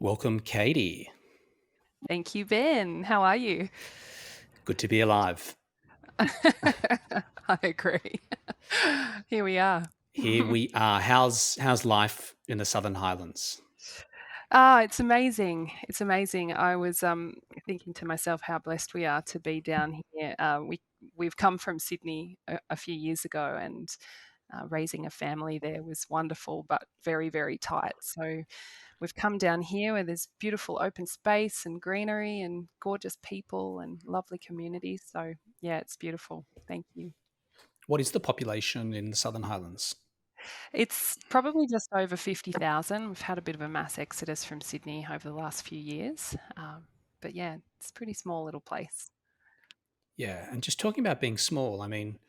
Welcome, Katie. Thank you, Ben. How are you? Good to be alive. I agree. Here we are. Here we are. How's life in the Southern Highlands? It's amazing. It's amazing. I was thinking to myself how blessed we are to be down here. We've come from Sydney a few years ago, and raising a family there was wonderful, but very, very tight. So we've come down here where there's beautiful open space and greenery and gorgeous people and lovely communities. So yeah, it's beautiful. Thank you. What is the population in the Southern Highlands? It's probably just over 50,000. We've had a bit of a mass exodus from Sydney over the last few years. But yeah, it's a pretty small little place. Yeah, and just talking about being small, I mean,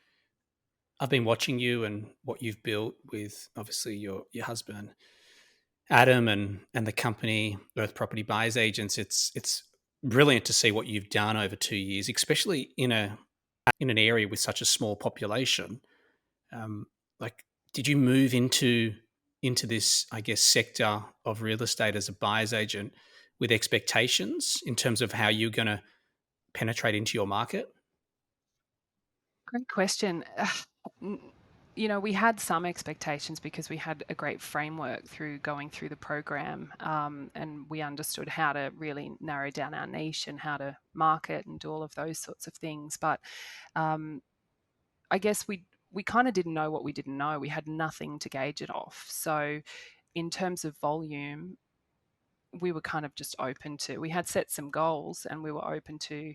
I've been watching you and what you've built with obviously your husband, Adam, and the company Earth Property Buyers Agents. It's brilliant to see what you've done over 2 years, especially in an area with such a small population. Um, like, did you move into this, I guess, sector of real estate as a buyer's agent with expectations in terms of how you're going to penetrate into your market? Great question. N- we had some expectations because we had a great framework through going through the program, and we understood how to really narrow down our niche and how to market and do all of those sorts of things. But um, I guess we kind of didn't know what we didn't know. We had nothing to gauge it off. So in terms of volume, we were kind of just open to, we had set some goals and we were open to,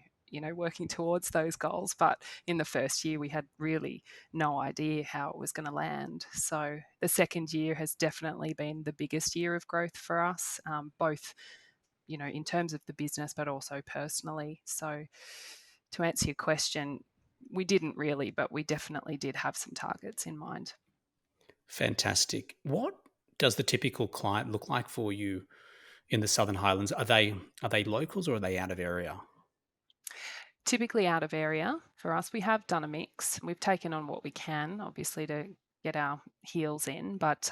working towards those goals. But in the first year, we had really no idea how it was going to land. So the second year has definitely been the biggest year of growth for us, both, in terms of the business, but also personally. So to answer your question, we didn't really, but we definitely did have some targets in mind. Fantastic. What does the typical client look like for you in the Southern Highlands? Are they locals or are they out of area? Typically out of area for us. We have done a mix. We've taken on what we can, obviously, to get our heels in, but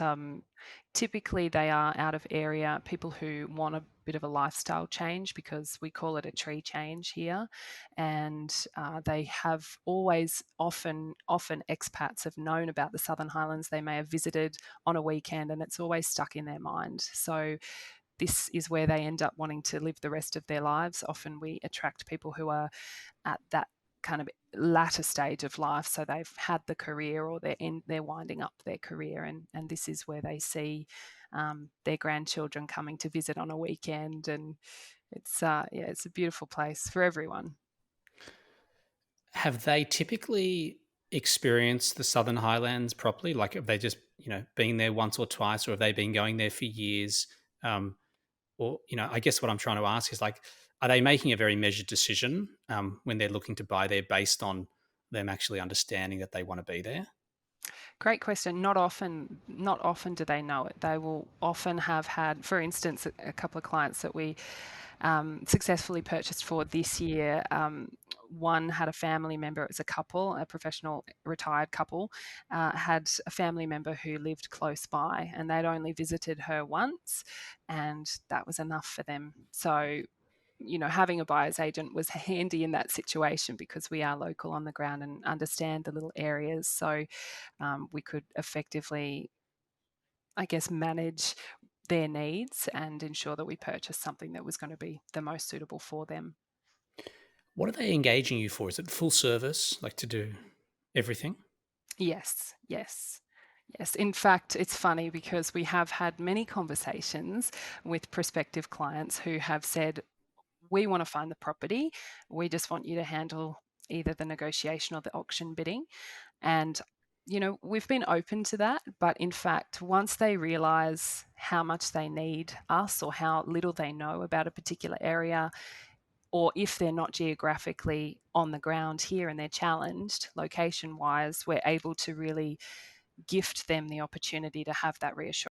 typically they are out of area, people who want a bit of a lifestyle change because we call it a tree change here. And they have always, often expats have known about the Southern Highlands. They may have visited on a weekend and it's always stuck in their mind. So this is where they end up wanting to live the rest of their lives. Often we attract people who are at that kind of latter stage of life, so they've had the career or they're winding up their career, and this is where they see their grandchildren coming to visit on a weekend, and it's a beautiful place for everyone. Have they typically experienced the Southern Highlands properly? Like, have they just, been there once or twice, or have they been going there for years? Um, or, I guess what I'm trying to ask is like, are they making a very measured decision when they're looking to buy there based on them actually understanding that they want to be there? Great question. Not often do they know it. They will often have had, for instance, a couple of clients that we successfully purchased for this year. One had a family member, it was a couple, a professional retired couple, had a family member who lived close by, and they'd only visited her once, and that was enough for them. So, having a buyer's agent was handy in that situation because we are local on the ground and understand the little areas. So we could effectively, I guess, manage their needs and ensure that we purchased something that was going to be the most suitable for them. What are they engaging you for? Is it full service, like to do everything? Yes, yes. Yes, in fact, it's funny because we have had many conversations with prospective clients who have said, we want to find the property. We just want you to handle either the negotiation or the auction bidding. And, we've been open to that. But in fact, once they realize how much they need us or how little they know about a particular area, or if they're not geographically on the ground here and they're challenged location wise, we're able to really gift them the opportunity to have that reassurance